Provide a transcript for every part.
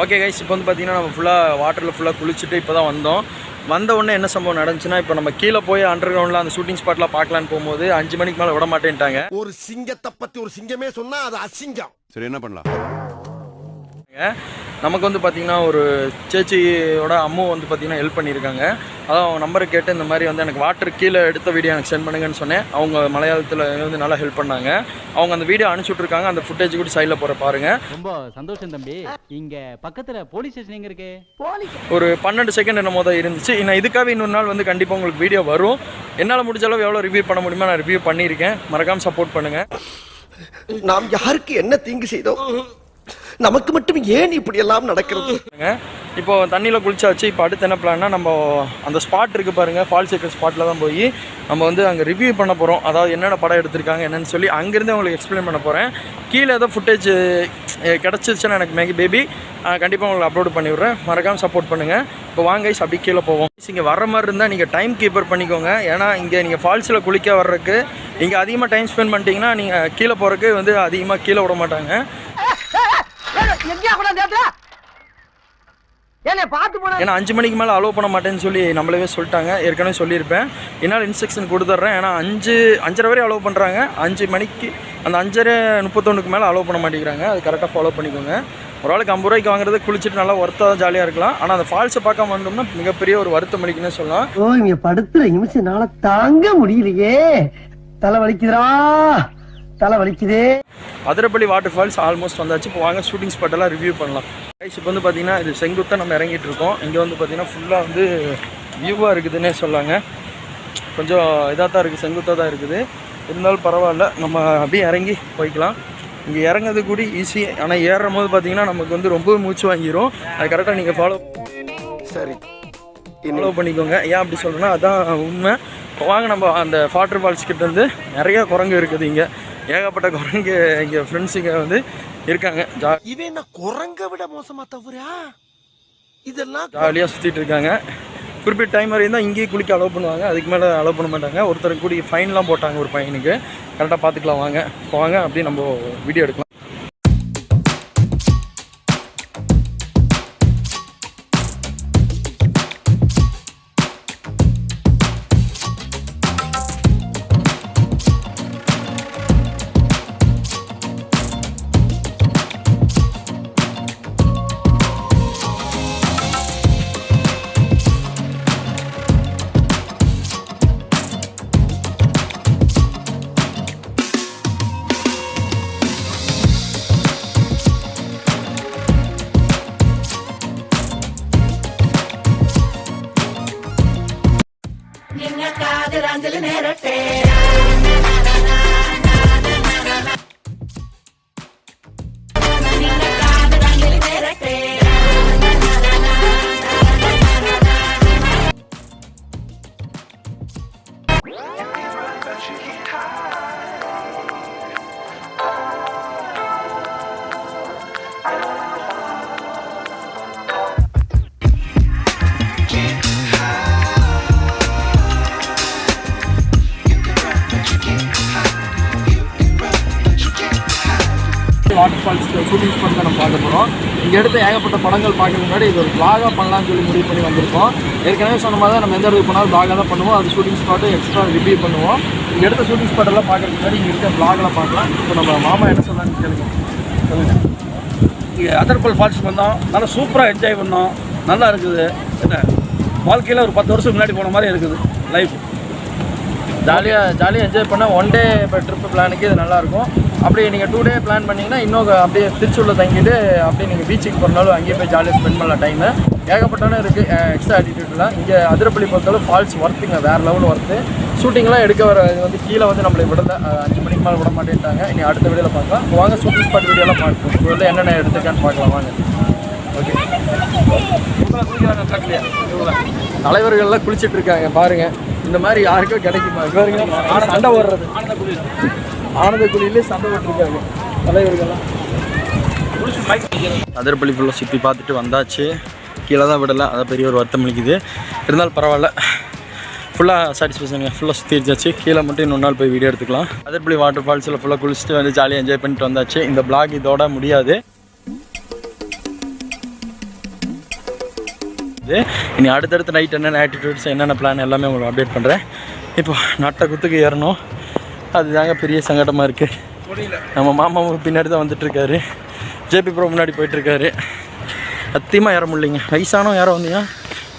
Okay guys, இப்போ வந்து பார்த்தீங்கன்னா நம்ம ஃபுல்லாக வாட்டரில் ஃபுல்லாக குளிச்சுட்டு இப்போ தான் வந்த உடனே என்ன சம்பவம் நடந்துச்சுன்னா, இப்போ நம்ம கீழே போய் அண்டர் கிரவுண்டில் அந்த ஷூட்டிங் ஸ்பாட்லாம் பார்க்கலான்னு போகும்போது 5 மணிக்கு மேலே விட மாட்டேன்ட்டாங்க. ஒரு சிங்கத்தை பற்றி ஒரு சிங்கமே சொன்னால் அது அசிங்கம். சரி, என்ன பண்ணலாம்? நமக்கு வந்து பார்த்திங்கன்னா ஒரு சேச்சியோட அம்மா வந்து பார்த்திங்கன்னா ஹெல்ப் பண்ணியிருக்காங்க. அதான் அவங்க நம்பரை கேட்டு இந்த மாதிரி வந்து எனக்கு வாட்டர் கீழே எடுத்த வீடியோ எனக்கு சென்ட் பண்ணுங்கன்னு சொன்னேன். அவங்க மலையாளத்தில் வந்து நல்லா ஹெல்ப் பண்ணாங்க. அவங்க அந்த வீடியோ அனுப்பிச்சுட்ருக்காங்க. அந்த ஃபுட்டேஜ் கூட சைடில் போகிற பாருங்கள். ரொம்ப சந்தோஷம் தம்பி. இங்கே பக்கத்தில் போலீஸ் ஸ்டேஷன் எங்கே இருக்கு? ஒரு 12 செகண்ட் என்னமோ தான் இருந்துச்சு. நான் இதுக்காக இன்னொரு நாள் வந்து கண்டிப்பாக உங்களுக்கு வீடியோ வரும். என்னால் முடிஞ்ச அளவு எவ்வளோ ரிவ்யூ பண்ண முடியுமோ நான் ரிவ்யூ பண்ணியிருக்கேன். மறக்காமல் சப்போர்ட் பண்ணுங்கள். நாம் யாருக்கு என்ன தீங்கு செய்தோம்? நமக்கு மட்டும் ஏன் இப்படி எல்லாம் நடக்கிறது? இப்போ தண்ணியில் குளிச்சாச்சு. இப்போ அடுத்து என்ன பிளான்னா, நம்ம அந்த ஸ்பாட் இருக்குது பாருங்கள், ஃபால்ஸ் இருக்கிற ஸ்பாட்டில் தான் போய் நம்ம வந்து அங்கே ரிவ்யூ பண்ண போகிறோம். அதாவது என்னென்ன படம் எடுத்திருக்காங்க என்னென்னு சொல்லி அங்கேருந்து உங்களுக்கு எக்ஸ்பிளைன் பண்ண போகிறேன். கீழே ஏதோ ஃபுட்டேஜ் கிடச்சிருச்சுன்னா எனக்கு மேபி கண்டிப்பாக உங்களுக்கு அப்லோட் பண்ணிவிட்றேன். மறக்காமல் சப்போர்ட் பண்ணுங்கள். இப்போ வாங்க கைஸ், அப்படி கீழே போவோம். இங்கே வர மாதிரி இருந்தால் நீங்கள் டைம் கீப்பர் பண்ணிக்கோங்க. ஏன்னா இங்கே நீங்கள் ஃபால்ஸில் குளிக்க வர்றதுக்கு இங்கே அதிகமாக டைம் ஸ்பெண்ட் பண்ணிட்டீங்கன்னா நீங்கள் கீழே போகிறதுக்கு வந்து அதிகமாக கீழே விட மாட்டாங்க. ஏன்னா 5 மணிக்கு மேலே அலோவ் பண்ண மாட்டேன்னு சொல்லி நம்மளவே சொல்லிட்டாங்க. ஏற்கனவே சொல்லியிருப்பேன். என்னால் இன்ஸ்ட்ரக்ஷன் கொடுத்துட்றேன். ஏன்னா 5:30 வரை அலோவ் பண்ணுறாங்க. 5 மணிக்கு அந்த 5:31 மேலே அலோவ் பண்ண மாட்டேங்கிறாங்க. அது கரெக்டாக ஃபாலோ பண்ணிக்கோங்க. ஒரு ஆளுக்கு 50 ரூபாய்க்கு வாங்குறது குளிச்சுட்டு நல்லா ஒர்த்தாக ஜாலியாக இருக்கலாம். ஆனால் அந்த ஃபால்ஸை பார்க்காம வந்தோம்னா மிகப்பெரிய ஒரு வருத்தம் அளிக்குன்னு சொல்லலாம். இங்க படுத்துற நிமிஷம்னால தாங்க முடியலையே, தலை வலிக்குதுடா, தலை வலிக்குதே. அதிரப்பள்ளி வாட்டர் ஃபால்ஸ் ஆல்மோஸ்ட் வந்தாச்சு. இப்போ வாங்க ஷூட்டிங் ஸ்பாட்டெல்லாம் ரிவ்யூ பண்ணலாம். கைஸ், இப்போ வந்து பார்த்தீங்கன்னா இது செங்குத்தாக நம்ம இறங்கிட்டு இருக்கோம். இங்கே வந்து பார்த்தீங்கன்னா ஃபுல்லாக வந்து வியூவாக இருக்குதுன்னே சொல்லாங்க. கொஞ்சம் இதாக தான் இருக்குது, செங்குத்தாக தான் இருக்குது. இருந்தாலும் பரவாயில்ல, நம்ம அப்படியே இறங்கி போய்க்கலாம். இங்கே இறங்கிறது கூட ஈஸி. ஆனால் ஏறும் போது பார்த்தீங்கன்னா நமக்கு வந்து ரொம்ப மூச்சு வாங்கிடும். அது கரெக்டாக நீங்கள் ஃபாலோ பண்ணிக்கோங்க. ஏன் அப்படி சொல்கிறேன்னா அதான் உண்மை. இப்போ வாங்க நம்ம அந்த வாட்டர் ஃபால்ஸ் கிட்ட வந்து நிறையா குரங்கு இருக்குது. இங்கே ஏகப்பட்ட குரங்கு இங்கே ஃப்ரெண்ட்ஸ் இங்கே வந்து இருக்காங்க. இவன் குரங்க விட மோசமா தவறா? இதெல்லாம் ஜாலியாக சுற்றிட்டு இருக்காங்க. குறிப்பிட்ட டைம் வரையும் தான் இங்கேயே குளிக்க அலோவ் பண்ணுவாங்க. அதுக்கு மேலே அலோவ் பண்ண மாட்டாங்க. ஒருத்தருக்கு கூடிய ஃபைன்லாம் போட்டாங்க ஒரு பையனுக்கு. கரெக்டாக பார்த்துக்கலாம். வாங்க வாங்க அப்படியே நம்ம வீடியோ எடுக்கலாம். வாட்டர் ஃபால்ஸ் ஷூட்டிங் ஸ்பாட் தான் நம்ம பார்க்க போகிறோம். இங்கே எடுத்து ஏகப்பட்ட படங்கள் பார்க்கறதுக்கு முன்னாடி இது ஒரு vlog-ஆக பண்ணலாம்னு சொல்லி முடிவு பண்ணி வந்திருக்கோம். ஏற்கனவே சொன்ன மாதிரி தான் நம்ம எந்த இடத்துக்கு போனாலும் vlog-ஆக தான் பண்ணுவோம். அது ஷூட்டிங் ஸ்பாட்டு எக்ஸ்ட்ரா ரிவ்யூ பண்ணுவோம். இங்கே எடுத்த ஷூட்டிங் ஸ்பாட்டெல்லாம் பார்க்கறதுக்கு முன்னாடி இங்கே இருக்க vlog-லாம் பார்க்கலாம். இப்போ நம்ம மாமா என்ன சொல்கிறான்னு கேளுங்க. சொல்லுங்கள். இங்கே அதிரப்பள்ளி ஃபால்ஸ் வந்தோம். நல்லா சூப்பராக என்ஜாய் பண்ணோம். நல்லா இருக்குது. என்ன வாழ்க்கையில் ஒரு 10 வருஷம் முன்னாடி போன மாதிரி இருக்குது லைஃப். ஜாலியாக என்ஜாய் பண்ணால் 1 டே இப்போ ட்ரிப்பு பிளானுக்கு இது நல்லாயிருக்கும். அப்படி நீங்கள் 2 டே பிளான் பண்ணிங்கன்னா இன்னும் அப்படியே திருச்சூரில் தங்கிட்டு அப்படியே நீங்கள் பீச்சுக்கு போகிறனாலும் அங்கேயே போய் ஜாலியாக ஸ்பெண்ட் பண்ணலாம் டைமு. ஏகப்பட்டானே இருக்குது எக்ஸ்ட்ரா ஆட்டிடியூட்லாம். இங்கே அதிரப்பள்ளி பொறுத்தளவு ஃபால்ஸ் ஒர்த்துங்க, வேறு லெவல் ஒர்த்து. ஷூட்டிங்லாம் எடுக்க வர இது வந்து கீழே வந்து நம்மளை விடலை. 5 மணிக்கு மேலே விட மாட்டேன்ட்டாங்க. இனி அடுத்த வீடியோவில் பார்க்கலாம். வாங்க ஷூட்டிங் ஸ்பாட் வீடியோலாம் பார்ப்போம். இப்போ வந்து என்னென்ன எடுத்துக்கான்னு பார்க்கலாம் வாங்க. ஓகே, தலைவர்கள்லாம் குளிச்சுட்டு இருக்காங்க பாருங்கள். இந்த மாதிரி யாருக்கும் கிடைக்குமா பாருங்க. சண்டை ஓடுறது ஆனந்த குழியிலே சண்டை போட்டுருக்காங்க தலைவர்கள்லாம். அதிரப்பள்ளி ஃபுல்லாக சுற்றி பார்த்துட்டு வந்தாச்சு. கீழே தான் விடலை, அதை பெரிய ஒரு வருத்தம் அளிக்குது. இருந்தாலும் பரவாயில்ல, ஃபுல்லாக சாட்டிஸ்ஃபேக்ஷனுங்க. ஃபுல்லாக சுற்றி இருந்துச்சு. கீழே மட்டும் இன்னொரு நாள் போய் வீடியோ எடுத்துக்கலாம். அதிரப்பள்ளி வாட்டர் ஃபால்ஸில் ஃபுல்லாக குளிச்சுட்டு வந்து ஜாலியாக என்ஜாய் பண்ணிட்டு வந்தாச்சு. இந்த vlog இதோட முடியாது. இனி அடுத்தடுத்து நைட் என்னென்ன ஆக்டிவிட்டீஸ் என்னென்ன பிளான் எல்லாமே உங்களுக்கு அப்டேட் பண்ணுறேன். இப்போ நட்ட குத்துக்கு ஏறணும், அதுதாங்க பெரிய சங்கடமாக இருக்குது. நம்ம மாமாவும் பின்னாடி தான் வந்துட்டுருக்காரு, ஜேபி ப்ரோ முன்னாடி போயிட்டுருக்காரு. சத்தியமாக ஏற முடியலைங்க. வயசானவங்க யாரும் வந்தீங்கன்னா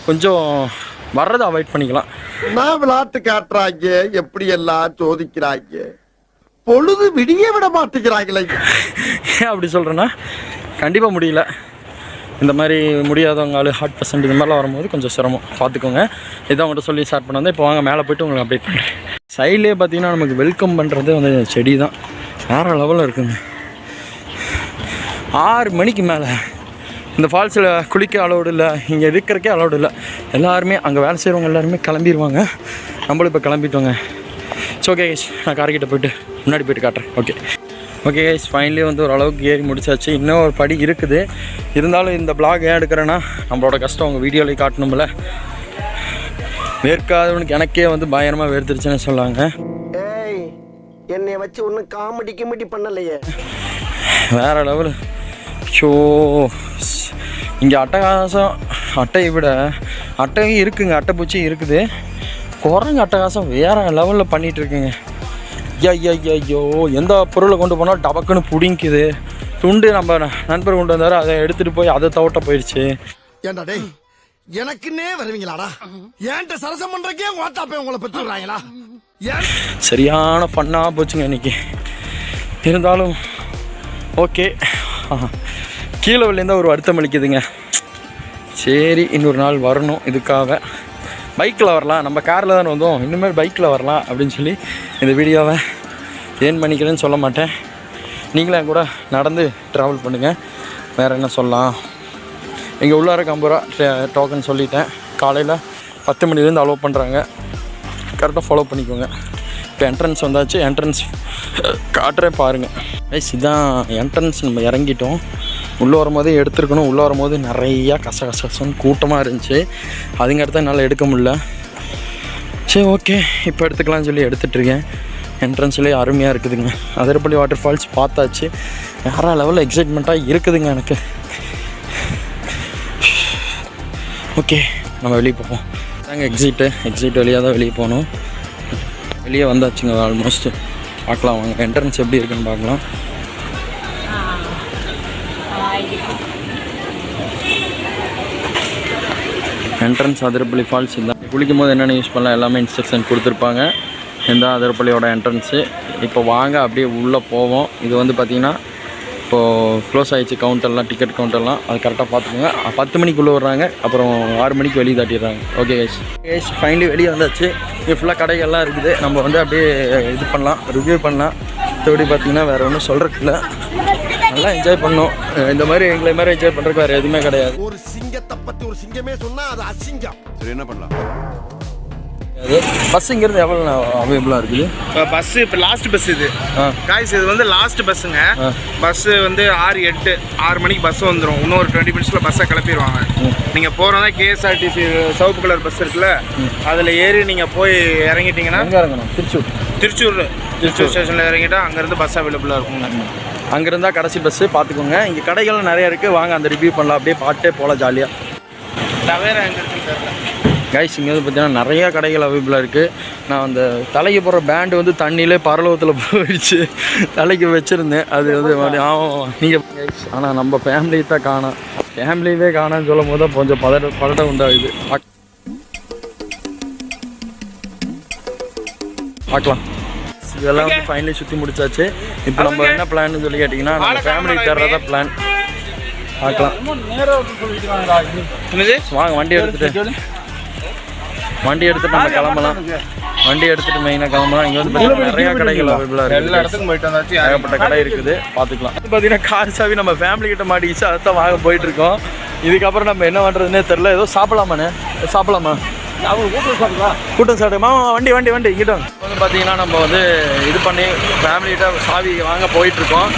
கொஞ்சம் வர்றதை அவாய்ட் பண்ணிக்கலாம். நான் விளையாட்டு காட்டுறாங்க, எப்படி எல்லாம் சோதிக்கிறாங்க, பொழுது விடிய விட மாட்டேங்கிறாங்களே. ஏன் அப்படி சொல்கிறேன்னா கண்டிப்பாக முடியல. இந்த மாதிரி முடியாதவங்க ஹார்ட் பர்சன்ட் இது மாதிரிலாம் வரும்போது கொஞ்சம் சிரமம் பார்த்துக்கோங்க. இதை அவங்கள்ட்ட சொல்லி ஸ்டார்ட் பண்ண வந்து இப்போ வாங்க மேலே போய்ட்டு உங்களுக்கு அப்டேட் பண்ணுறேன். சைட்லேயே பார்த்தீங்கன்னா நமக்கு வெல்கம் பண்ணுறது வந்து செடி தான் வேறு லெவலில் இருக்குங்க. 6 மணிக்கு மேலே இந்த ஃபால்ஸில் குளிக்க அலோடு இல்லை, இங்கே இருக்கிறக்கே அலோடு இல்லை. எல்லாருமே அங்கே வேலை செய்கிறவங்க எல்லாருமே கிளம்பிடுவாங்க. நம்மளும் இப்போ கிளம்பிட்டோங்க. ஸோ ஓகே கைஸ், நான் கார்கிட்ட போய்ட்டு முன்னாடி போய்ட்டு காட்டுறேன். ஓகே கைஸ், ஃபைனலி வந்து ஓரளவுக்கு ஏறி முடிச்சாச்சு. இன்னும் ஒரு படி இருக்குது. இருந்தாலும் இந்த பிளாக் ஏன் எடுக்கிறேன்னா நம்மளோட கஷ்டம் உங்கள் வீடியோவில் காட்டணும்ல. வேர்க்காதவனுக்கு எனக்கே வந்து பயங்கரமாக வேர்த்துருச்சுன்னு சொல்லாங்க. ஏய், என்னைய வச்சு ஒன்றும் காமெடி கிமெடி பண்ணலையே. வேறு லெவலு. ஷோ இங்கே அட்டகாசம், அட்டையை விட அட்டையும் இருக்குங்க, அட்டைப்பூச்சி இருக்குது. குரங்கு அட்டகாசம் வேறு லெவலில் பண்ணிகிட்ருக்குங்க. ஐயோ எந்த பொருளை கொண்டு போனால் டபக்குன்னு பிடிங்குது. துண்டு நம்ம நண்பர் கொண்டு வந்தார், அதை எடுத்துகிட்டு போய் அதை தவட்ட போயிடுச்சு. ஏண்டா டேய், எனக்குன்னே வருவீங்களாடா? ஏன்ட்ட சரசம் பண்ணுறக்கே வாட்டாப்பே உங்களை பெற்றுறாங்களா? சரியான ஃபன்னாக போச்சுங்க இன்றைக்கி. இருந்தாலும் ஓகே, கீழே விழுந்தால் ஒரு வருத்தம் அளிக்குதுங்க. சரி, இன்னொரு நாள் வரணும் இதுக்காக. பைக்கில் வரலாம், நம்ம காரில் தானே வந்தோம், இனிமேல் பைக்கில் வரலாம் அப்படின்னு சொல்லி இந்த வீடியோவை ஏன் பண்ணிக்கிறேன்னு சொல்ல மாட்டேன். நீங்களே என் கூட நடந்து ட்ராவல் பண்ணுங்கள். வேறு என்ன சொல்லலாம், இங்கே உள்ளார 50 ரூபா டோக்கன் சொல்லிட்டேன். காலையில் 10 மணிலேருந்து அலோவ் பண்ணுறாங்க, கரெக்டாக ஃபாலோ பண்ணிக்கோங்க. இப்போ என்ட்ரன்ஸ் வந்தாச்சு, என்ட்ரன்ஸ் காட்டுறேன் பாருங்கள். இதுதான் என்ட்ரன்ஸ். நம்ம இறங்கிட்டோம். உள்ளே வரும்போதே எடுத்துருக்கணும். உள்ளே வரும்போது நிறையா கசகசன்னு கூட்டமாக இருந்துச்சு. அதுங்க அடுத்த என்னால் எடுக்க முடியல. சரி ஓகே, இப்போ எடுத்துக்கலாம்னு சொல்லி எடுத்துகிட்ருக்கேன். என்ட்ரன்ஸ்லேயே அருமையாக இருக்குதுங்க. அதிரப்பள்ளி வாட்டர் ஃபால்ஸ் பார்த்தாச்சு. வேறு லெவலில் எக்ஸைட்மெண்ட்டாக இருக்குதுங்க எனக்கு. ஓகே, நம்ம வெளியே போவோம். நாங்கள் எக்ஸிட் வழியாக தான் வெளியே போகணும். வெளியே வந்தாச்சுங்க ஆல்மோஸ்ட். பார்க்கலாம் வாங்க, என்ட்ரன்ஸ் எப்படி இருக்குன்னு பார்க்கலாம். என்ட்ரன்ஸ் அதிரப்பள்ளி ஃபால்ஸ் தான். குளிக்கும் போது என்னென்ன யூஸ் பண்ணலாம் எல்லாமே இன்ஸ்ட்ரக்ஷன் கொடுத்துருப்பாங்க. இந்த அதிரப்பள்ளியோட என்ட்ரன்ஸு. இப்போ வாங்க அப்படியே உள்ளே போவோம். இது வந்து பார்த்திங்கன்னா இப்போது க்ளோஸ் ஆகிடுச்சு கவுண்டர்லாம், டிக்கெட் கவுண்டர்லாம். அது கரெக்டாக பார்த்துக்கோங்க. 10 மணிக்குள்ளே வர்றாங்க, அப்புறம் 6 மணிக்கு வெளியே தாட்டிடுறாங்க. ஓகே கைஸ், ஃபைனலி வெளியே வந்தாச்சு. இது ஃபுல்லாக கடைகள்லாம் இருக்குது. நம்ம வந்து அப்படியே இது பண்ணலாம், ரிவ்யூ பண்ணலாம். மற்றபடி பார்த்திங்கன்னா வேறு ஒன்றும் சொல்கிறதுக்கு இல்லை. நல்லா என்ஜாய் பண்ணோம். இந்த மாதிரி எங்களை மாதிரி என்ஜாய் பண்ணுறதுக்கு வேறு எதுவுமே கிடையாது. ஒரு சிங்கத்தை பற்றி ஒரு சிங்கமே சொன்னால் அது அசிங்கம். சரி, என்ன பண்ணலாம்? பஸ் இங்கேருந்து எவ்வளோ அவைலபிளாக இருக்குது? பஸ்ஸு இப்போ லாஸ்ட் பஸ் இது காய்ஸ். இது வந்து லாஸ்ட் பஸ்ஸுங்க. பஸ்ஸு வந்து 6 மணிக்கு பஸ் வந்துடும். இன்னொரு 20 மினிட்ஸில் பஸ்ஸை கிளப்பிடுவாங்க. நீங்கள் போகிறதா கேஎஸ்ஆர்டிசி சிவப்பு கலர் பஸ் இருக்குல்ல, அதில் ஏறி நீங்கள் போய் இறங்கிட்டீங்கன்னா எங்கே இறங்கணும்? திருச்சூர் ஸ்டேஷனில் இறங்கிட்டா அங்கேருந்து பஸ் அவைலபிளாக இருக்குங்க. அங்கேருந்தா கடைசி பஸ்ஸு பார்த்துக்கோங்க. இங்கே கடைகள் நிறையா இருக்குது. வாங்க அந்த ரிவ்யூ பண்ணலாம். அப்படியே பாட்டே போகலாம் ஜாலியாக. தவிர எங்கே இருக்குன்னு தெரியல கைஸ். இங்கே வந்து பார்த்தீங்கன்னா நிறையா கடைகள் அவைலபிளாக இருக்குது. நான் அந்த தலைக்கு போடுற பேண்டு வந்து தண்ணியிலே பரலோகத்தில் போயிடுச்சு. தலைக்கு வச்சுருந்தேன். அது வந்து ஆமாம் நீங்கள் கைஸ். ஆனால் நம்ம ஃபேமிலியை தான் காணோம். ஃபேமிலியவே காணான்னு சொல்லும் போது தான் கொஞ்சம் பதட்டம் உண்டாகுது. பார்க்கலாம். இதெல்லாம் வந்து ஃபைனலி சுற்றி முடிச்சாச்சு. இப்போ நம்ம என்ன பிளான்னு சொல்லி கேட்டிங்கன்னா நம்ம ஃபேமிலி தர்றதா பிளான். பார்க்கலாம் வாங்க. வண்டி எடுத்துகிட்டு நம்ம கிளம்பலாம். வண்டி எடுத்துகிட்டு மெயினாக கிளம்பலாம். இங்கே வந்து பார்த்தீங்கன்னா நிறையா கடைகள் அவைலபிளாக இருக்குது. எல்லா இடத்துக்கும் போயிட்டு வந்தாச்சு. ஏகப்பட்ட கடை இருக்குது, பார்த்துக்கலாம். பார்த்தீங்கன்னா கார் சாவி நம்ம ஃபேமிலி கிட்ட மாட்டிக்கிச்சு. அதை தான் வாங்க போயிட்டுருக்கோம். இதுக்கப்புறம் நம்ம என்ன பண்ணுறதுனே தெரில. ஏதோ சாப்பிடலாமாண்ணே? சாப்பிடலாமா? கூட்டம் சாப்பிடுமா? வண்டி இங்கிட்ட வந்து பார்த்தீங்கன்னா நம்ம வந்து இது பண்ணி ஃபேமிலிகிட்ட சாவி வாங்க போயிட்டுருக்கோம்.